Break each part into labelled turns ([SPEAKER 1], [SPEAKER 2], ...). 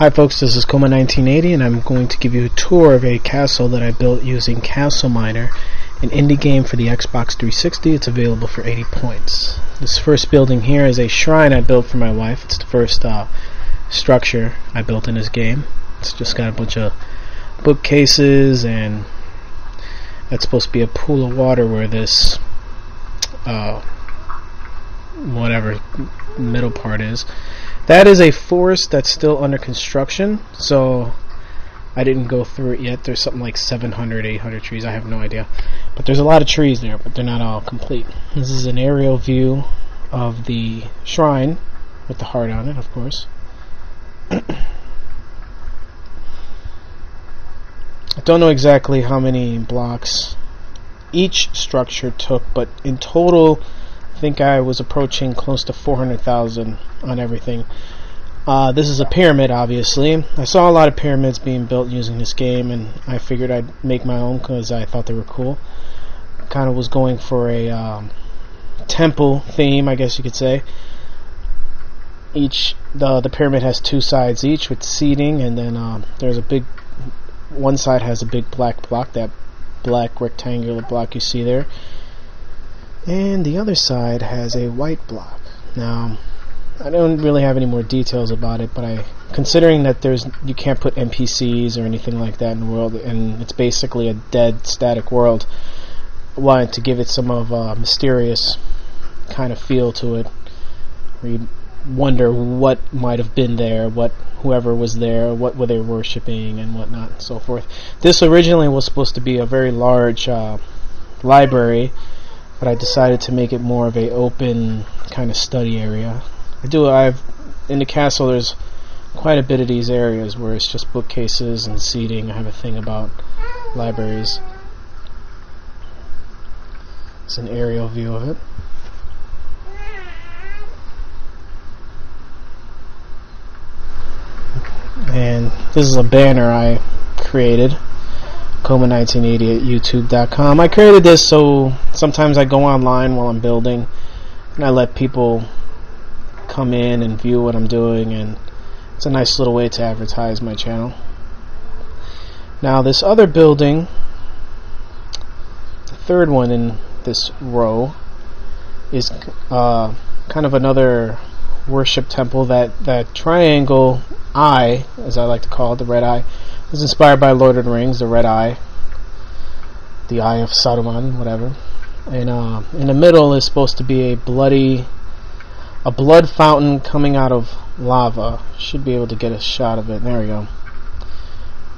[SPEAKER 1] Hi folks, this is Coma 1980 and I'm going to give you a tour of a castle that I built using Castleminer, an indie game for the Xbox 360. It's available for 80 points. This first building here is a shrine I built for my wife. It's the first structure I built in this game. It's just got a bunch of bookcases, and that's supposed to be a pool of water where this whatever middle part is. That is a forest that's still under construction, so I didn't go through it yet. There's something like 700, 800 trees. I have no idea. But there's a lot of trees there, but they're not all complete. This is an aerial view of the shrine with the heart on it, of course. I don't know exactly how many blocks each structure took, but in total I think I was approaching close to 400,000 on everything. This is a pyramid, obviously. I saw a lot of pyramids being built using this game, and I figured I'd make my own because I thought they were cool. Kind of was going for a temple theme, I guess you could say. The pyramid has two sides each with seating, and then there's a big, one side has a big black block, that black rectangular block you see there, and the other side has a white block. Now, I don't really have any more details about it, but considering that you can't put NPCs or anything like that in the world, and it's basically a dead, static world, I wanted to give it some of a mysterious kind of feel to it, where you wonder what might have been there, whoever was there, what were they worshipping, and whatnot, and so forth. This originally was supposed to be a very large library, but I decided to make it more of a open kind of study area. In the castle there's quite a bit of these areas where it's just bookcases and seating. I have a thing about libraries. It's an aerial view of it. And this is a banner I created, Coma1980 at youtube.com. I created this so sometimes I go online while I'm building and I let people come in and view what I'm doing, and it's a nice little way to advertise my channel. Now this other building, the third one in this row, is kind of another worship temple. That triangle eye, as I like to call it, the red eye, was inspired by Lord of the Rings, the red eye, the eye of Saruman, whatever. And in the middle is supposed to be a blood fountain coming out of lava. Should be able to get a shot of it. There we go.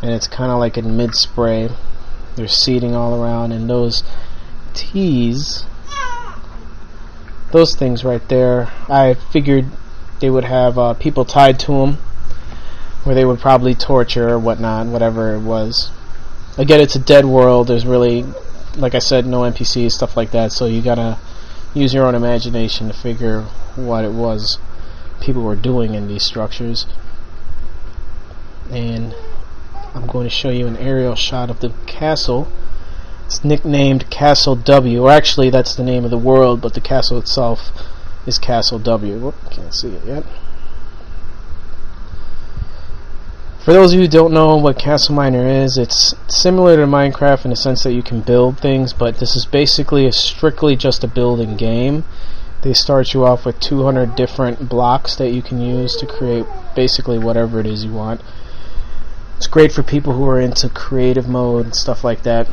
[SPEAKER 1] And it's kind of like in mid-spray. There's seating all around, and those T's, those things right there, I figured they would have people tied to them, where they would probably torture or whatnot, whatever it was. Again, it's a dead world. There's really, like I said, no NPCs, stuff like that, so you gotta use your own imagination to figure what it was people were doing in these structures. And I'm going to show you an aerial shot of the castle. It's nicknamed Castle W, or actually that's the name of the world, but the castle itself is Castle W. Whoop, can't see it yet. For those of you who don't know what Castleminer is, it's similar to Minecraft in the sense that you can build things, but this is basically strictly just a building game. They start you off with 200 different blocks that you can use to create basically whatever it is you want. It's great for people who are into creative mode and stuff like that.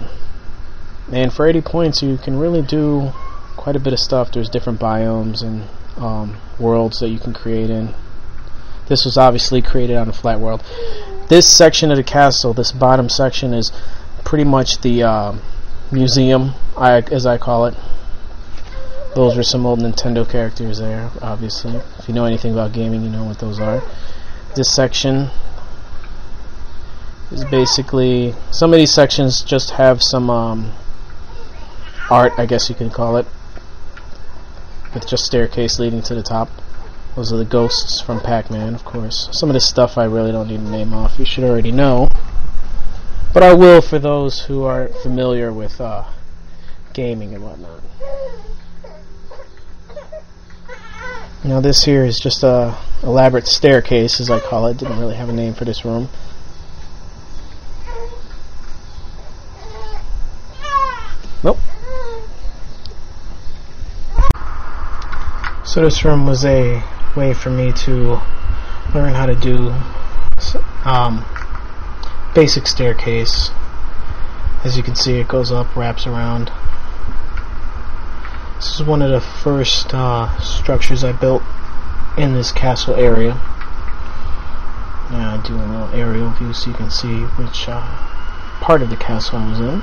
[SPEAKER 1] And for 80 points you can really do quite a bit of stuff. There's different biomes and worlds that you can create in. This was obviously created on a flat world. This section of the castle, this bottom section, is pretty much the museum, as I call it. Those are some old Nintendo characters there, obviously. If you know anything about gaming, you know what those are. This section is basically, some of these sections just have some art, I guess you could call it, with just staircase leading to the top. Those are the ghosts from Pac-Man, of course. Some of this stuff I really don't need to name off. You should already know. But I will for those who aren't familiar with gaming and whatnot. Now this here is just a elaborate staircase, as I call it. Didn't really have a name for this room. Nope. So this room was a way for me to learn how to do basic staircase. As you can see, it goes up, wraps around. This is one of the first structures I built in this castle area. Now I do a little aerial view so you can see which part of the castle I was in.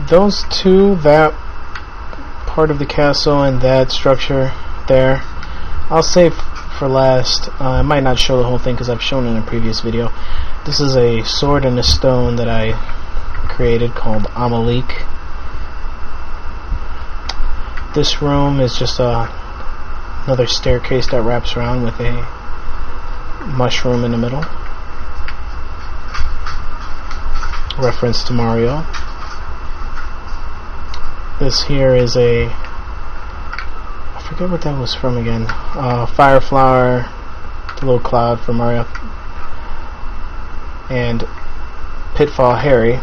[SPEAKER 1] Those two, that part of the castle and that structure there, I'll save for last. I might not show the whole thing because I've shown it in a previous video. This is a sword and a stone that I created called Amalek. This room is just another staircase that wraps around with a mushroom in the middle. Reference to Mario. This here is I forget what that was from again. Fire flower, the little cloud from Mario, and Pitfall Harry.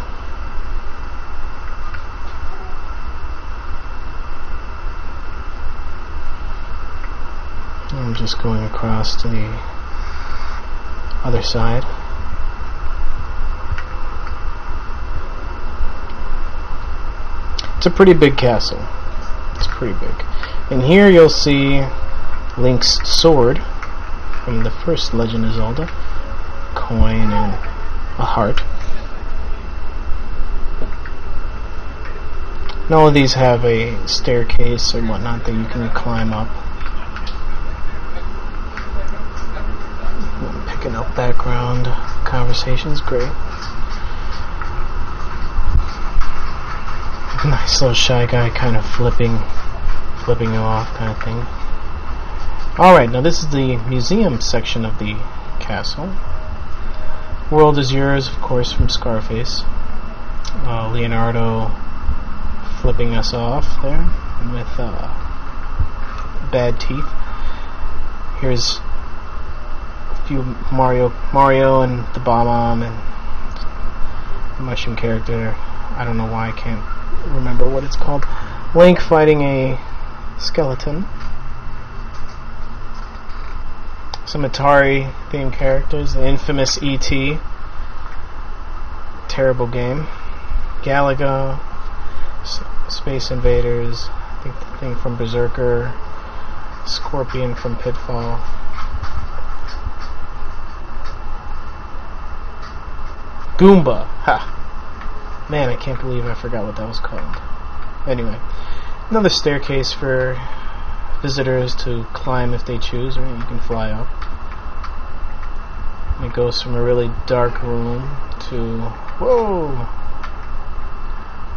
[SPEAKER 1] I'm just going across to the other side. It's a pretty big castle. It's pretty big. And here you'll see Link's sword from the first Legend of Zelda. Coin and a heart. And all of these have a staircase and whatnot that you can climb up. I'm picking up background conversations, great. Nice little shy guy kind of flipping you off kind of thing. Alright, now this is the museum section of the castle. World is Yours, of course, from Scarface. Leonardo flipping us off there with bad teeth. Here's a few Mario and the Bomb and the mushroom character. I don't know why I can't remember what it's called. Link fighting a skeleton. Some Atari themed characters. The infamous E.T. Terrible game. Galaga. Space Invaders. I think the thing from Berserker. Scorpion from Pitfall. Goomba. Ha! Man, I can't believe I forgot what that was called. Anyway, another staircase for visitors to climb if they choose, or you can fly up. It goes from a really dark room to... Whoa!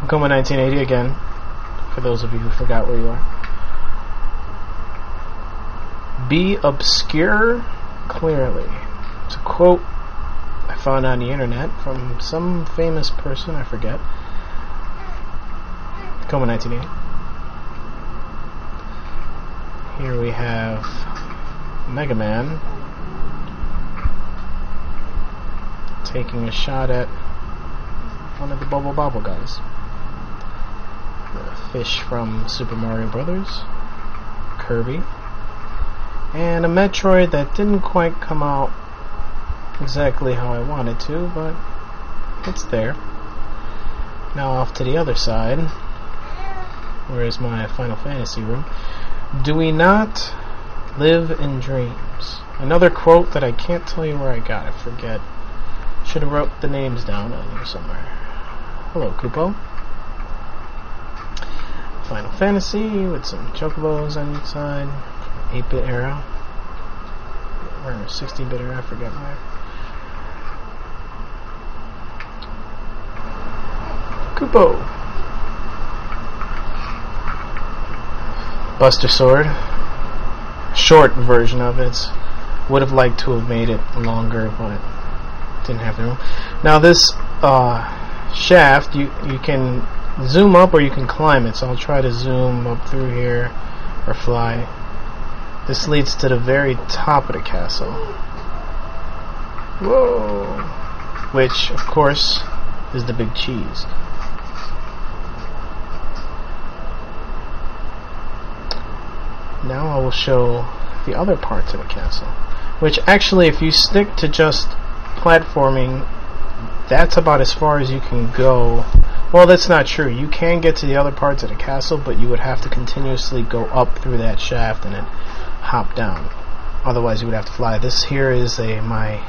[SPEAKER 1] Welcome to 1980 again, for those of you who forgot where you are. Be obscure clearly. It's a quote I found on the internet from some famous person, I forget. Come on, 1980. Here we have Mega Man taking a shot at one of the Bubble Bobble guys. The fish from Super Mario Brothers, Kirby, and a Metroid that didn't quite come out exactly how I wanted to, but it's there. Now off to the other side. Where is my Final Fantasy room? Do we not live in dreams? Another quote that I can't tell you where I got. I forget. Should have wrote the names down on here somewhere. Hello, Kupo. Final Fantasy with some chocobos on each side. 8-bit era. Or 16-bit era, I forget where. Kupo. Buster Sword. Short version of it. Would have liked to have made it longer, but didn't have the room. Now this shaft, you can zoom up or you can climb it. So I'll try to zoom up through here or fly. This leads to the very top of the castle. Whoa! Which, of course, is the big cheese. Now I will show the other parts of the castle. Which actually, if you stick to just platforming, that's about as far as you can go. Well, that's not true. You can get to the other parts of the castle, but you would have to continuously go up through that shaft and then hop down. Otherwise, you would have to fly. This here is my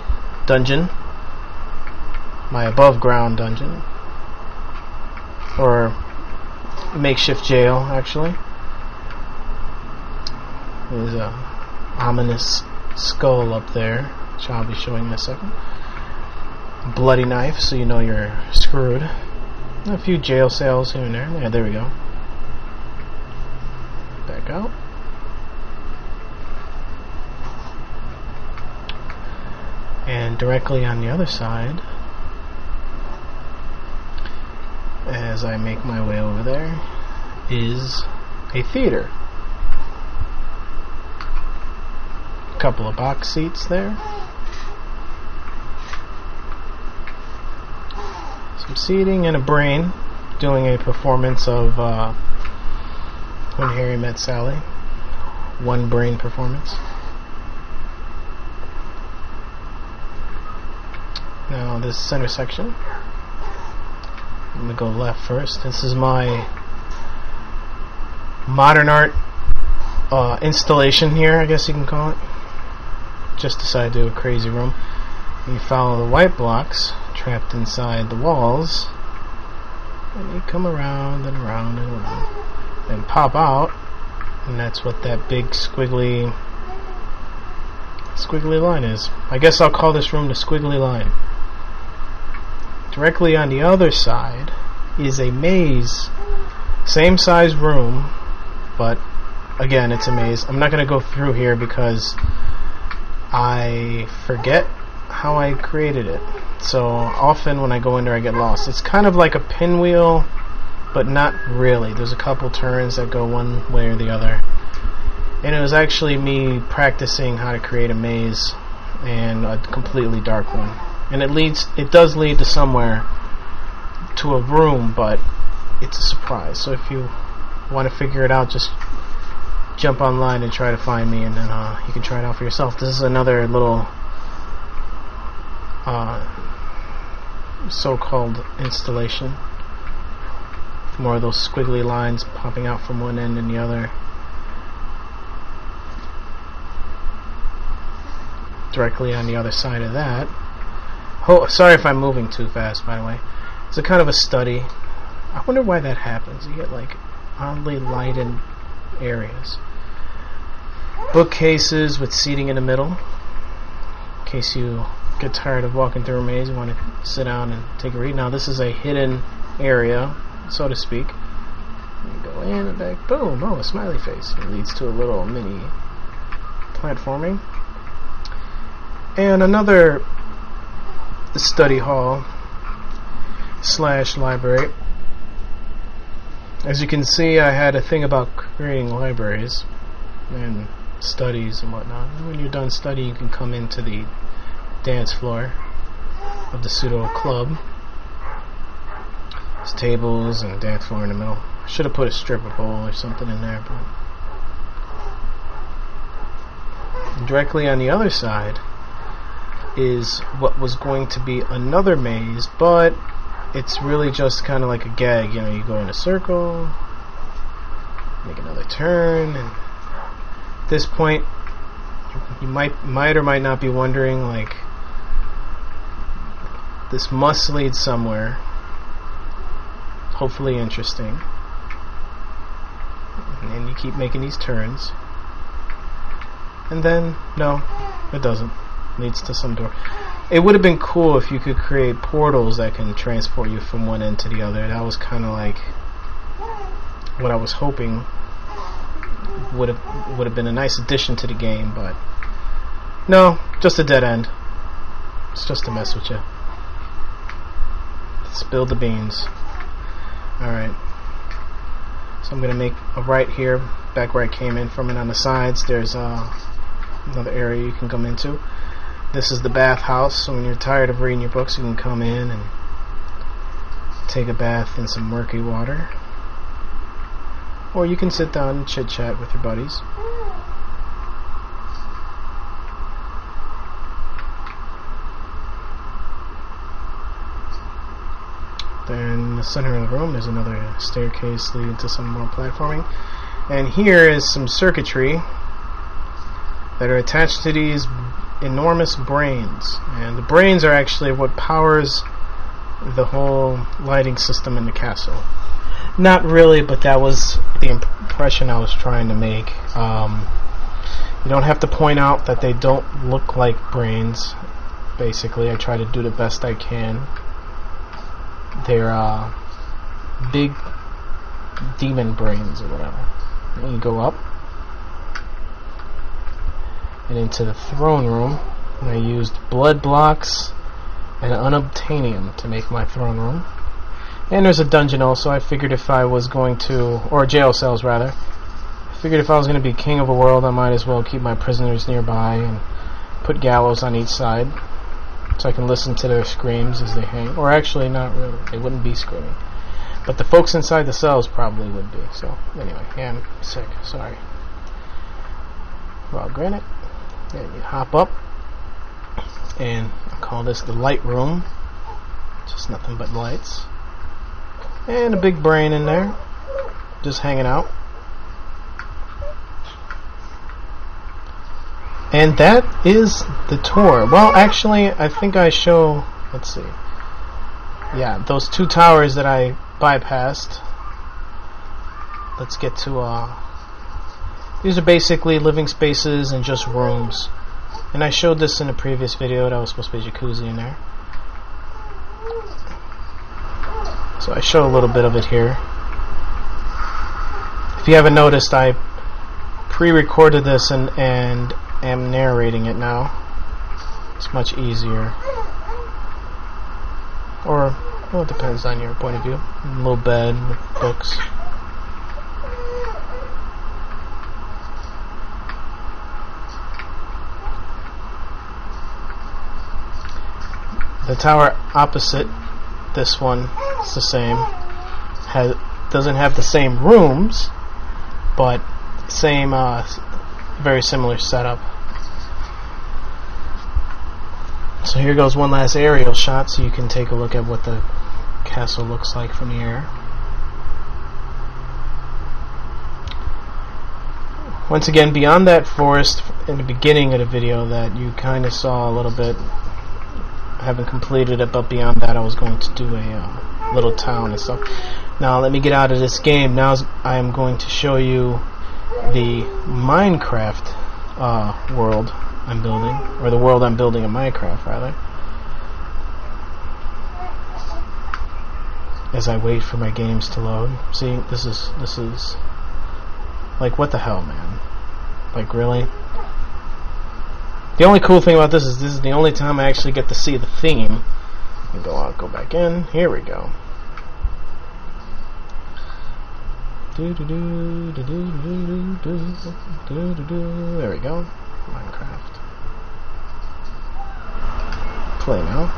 [SPEAKER 1] dungeon. My above ground dungeon. Or makeshift jail, actually. There's a ominous skull up there, which I'll be showing in a second. Bloody knife, so you know you're screwed. A few jail cells here and there. Yeah, there we go. Back out. And directly on the other side, as I make my way over there, is a theater. A couple of box seats there. Some seating and a brain doing a performance of When Harry Met Sally. One brain performance. Now this center section, I'm going to go left first. This is my modern art installation here, I guess you can call it. Just decided to do a crazy room. You follow the white blocks trapped inside the walls, and you come around and around and around and pop out, and that's what that big squiggly line is. I guess I'll call this room the squiggly line. Directly on the other side is a maze, same size room, but again it's a maze. I'm not going to go through here because I forget how I created it. So often when I go in there I get lost. It's kind of like a pinwheel, but not really. There's a couple turns that go one way or the other. And it was actually me practicing how to create a maze, and a completely dark one. And it does lead to somewhere, to a room, but it's a surprise. So if you want to figure it out, just jump online and try to find me, and then you can try it out for yourself. This is another little so-called installation. More of those squiggly lines popping out from one end and the other. Directly on the other side of that. Oh, sorry if I'm moving too fast, by the way. It's a kind of a study. I wonder why that happens. You get like oddly lighted areas. Bookcases with seating in the middle. In case you get tired of walking through a maze, you want to sit down and take a read. Now this is a hidden area, so to speak. You go in and back, boom, oh, a smiley face. It leads to a little mini platforming. And another study hall / library. As you can see, I had a thing about creating libraries and studies and whatnot. And when you're done studying, you can come into the dance floor of the pseudo club. There's tables and dance floor in the middle. I should have put a stripper pole or something in there, but directly on the other side is what was going to be another maze, but it's really just kind of like a gag. You know, you go in a circle, make another turn, and at this point you might or might not be wondering, like, this must lead somewhere, hopefully interesting. And then you keep making these turns, and then no, it doesn't. Leads to some door. It would have been cool if you could create portals that can transport you from one end to the other. That was kind of like what I was hoping would have been a nice addition to the game, but no, just a dead end. It's just to mess with you. Spill the beans. Alright. So I'm going to make a right here, back where I came in from, and on the sides there's another area you can come into. This is the bathhouse, so when you're tired of reading your books, you can come in and take a bath in some murky water. Or you can sit down and chit-chat with your buddies. Then in the center of the room there's another staircase leading to some more platforming. And here is some circuitry that are attached to these enormous brains. And the brains are actually what powers the whole lighting system in the castle. Not really, but that was the impression I was trying to make. You don't have to point out that they don't look like brains. Basically, I try to do the best I can. They're big demon brains or whatever. And you go up and into the throne room, and I used blood blocks and unobtainium to make my throne room. And there's a dungeon also. I figured if I was going to, or jail cells rather, I figured if I was going to be king of a world, I might as well keep my prisoners nearby and put gallows on each side so I can listen to their screams as they hang. Or actually, not really. They wouldn't be screaming. But the folks inside the cells probably would be. So, anyway, yeah, I'm sick. Sorry. Raw granite. And you hop up. And I call this the light room. Just nothing but lights. And a big brain in there. Just hanging out. And that is the tour. Well, actually, I think I show... Let's see. Yeah, those two towers that I bypassed. Let's get to... These are basically living spaces and just rooms. And I showed this in a previous video. That was supposed to be a jacuzzi in there. So I show a little bit of it here. If you haven't noticed, I pre-recorded this and am narrating it now. It's much easier. Or, well, it depends on your point of view. A little bed with books. The tower opposite this one is the same. Doesn't have the same rooms, but same, very similar setup. So here goes one last aerial shot so you can take a look at what the castle looks like from the air. Once again, beyond that forest in the beginning of the video that you kind of saw a little bit, I haven't completed it, but beyond that I was going to do a little town and stuff. Now let me get out of this game. Now I am going to show you the Minecraft world I'm building, or the world I'm building in Minecraft rather, as I wait for my games to load. See, this is like, what the hell, man? Like, really? The only cool thing about this is the only time I actually get to see the theme. And go out, go back in. Here we go. There we go. Minecraft. Play now.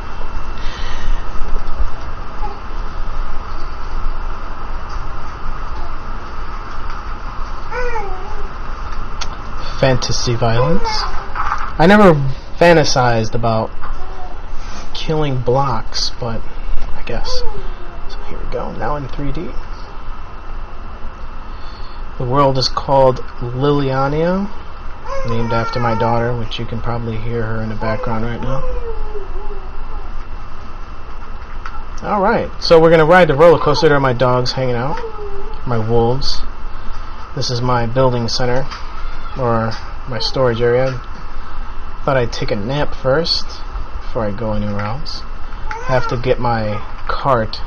[SPEAKER 1] Fantasy violence. I never fantasized about killing blocks, but I guess. So here we go. Now in 3D. The world is called Liliania, named after my daughter, which you can probably hear her in the background right now. Alright, so we're going to ride the roller coaster. There are my dogs hanging out, my wolves. This is my building center, or my storage area. Thought I'd take a nap first before I go anywhere else. I have to get my cart.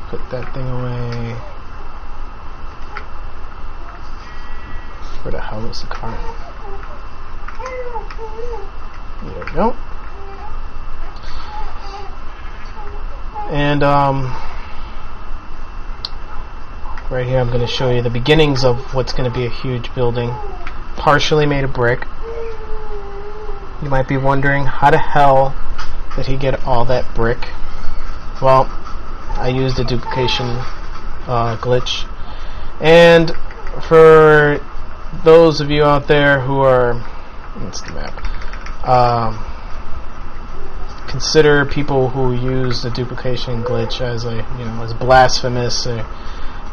[SPEAKER 1] Put that thing away. Where the hell is the cart? There we go. And right here I'm going to show you the beginnings of what's going to be a huge building, partially made of brick. You might be wondering, how the hell did he get all that brick? Well, I used a duplication glitch. And for those of you out there who are, what's the map? Consider people who use the duplication glitch as as blasphemous,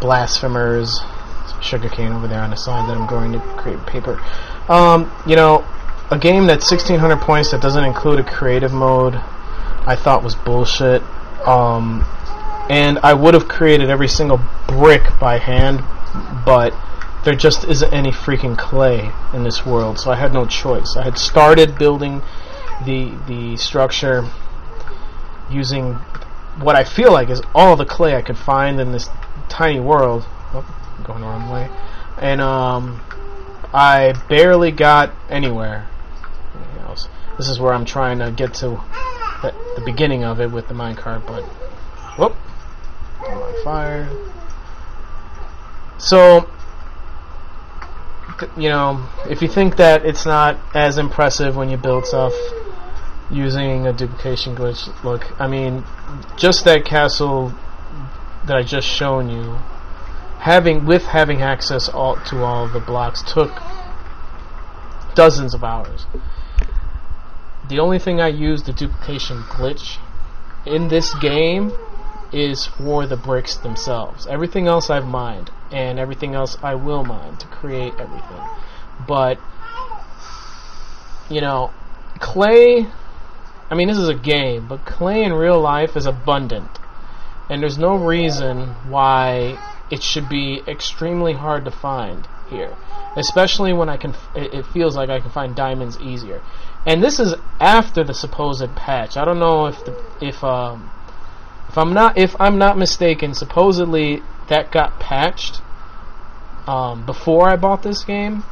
[SPEAKER 1] blasphemers. Some sugarcane over there on the side that I'm going to create paper. A game that's 1600 points that doesn't include a creative mode, I thought was bullshit. And I would have created every single brick by hand, but there just isn't any freaking clay in this world, so I had no choice. I had started building the structure using what I feel like is all the clay I could find in this tiny world. Oh, I'm going the wrong way. And I barely got anywhere. This is where I'm trying to get to the beginning of it with the minecart, but whoop, I'm on fire. So, if you think that it's not as impressive when you build stuff using a duplication glitch, look, I mean, just that castle that I just shown you, having access to all of the blocks took dozens of hours. The only thing I used the duplication glitch in this game is for the bricks themselves. Everything else I've mined, and everything else I will mine to create everything. But, clay, I mean, this is a game, but clay in real life is abundant. And there's no reason why it should be extremely hard to find here. Especially when it feels like I can find diamonds easier. And this is after the supposed patch. I don't know if I'm not mistaken, supposedly that got patched before I bought this game,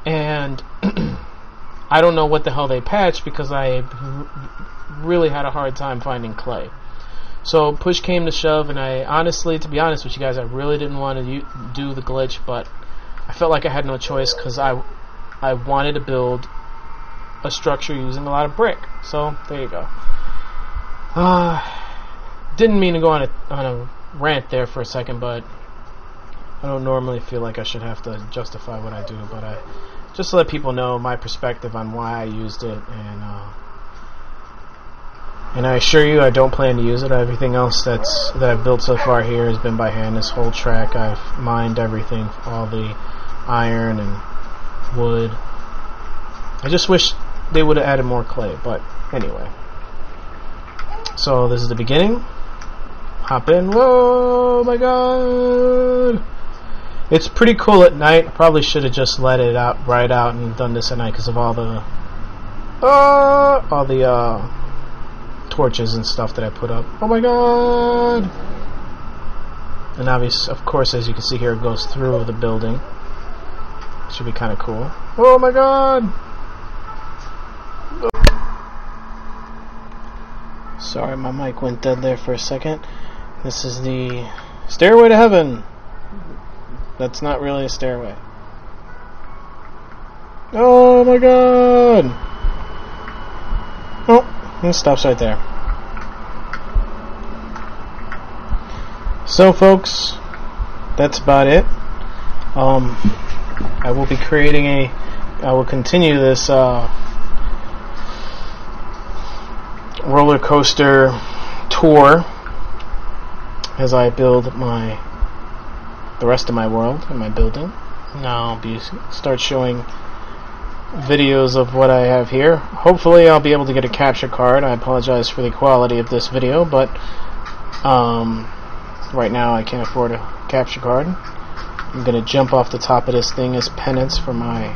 [SPEAKER 1] and I don't know what the hell they patched because I really had a hard time finding clay. So push came to shove, and to be honest with you guys, I really didn't want to do the glitch, but I felt like I had no choice because I wanted to build a structure using a lot of brick. So there you go. Didn't mean to go on a rant there for a second, but I don't normally feel like I should have to justify what I do, but just to let people know my perspective on why I used it, and I assure you I don't plan to use it. Everything else that I've built so far here has been by hand. This whole track I've mined everything, all the iron and wood. I just wish they would have added more clay, but anyway. So this is the beginning. Hop in. Whoa, my god! It's pretty cool at night. I probably should have just let it right out and done this at night because of all the torches and stuff that I put up. Oh my god! And obviously, of course, as you can see here, it goes through the building. Should be kind of cool. Oh my god! Sorry, my mic went dead there for a second. This is the stairway to heaven. That's not really a stairway. Oh my god! Oh, it stops right there. So, folks, that's about it. I will be creating I will continue this roller coaster tour as I build the rest of my world and my building. Now I'll start showing videos of what I have here. Hopefully I'll be able to get a capture card. I apologize for the quality of this video, but right now I can't afford a capture card. I'm gonna jump off the top of this thing as penance for my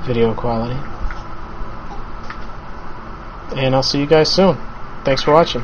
[SPEAKER 1] video quality. And I'll see you guys soon. Thanks for watching.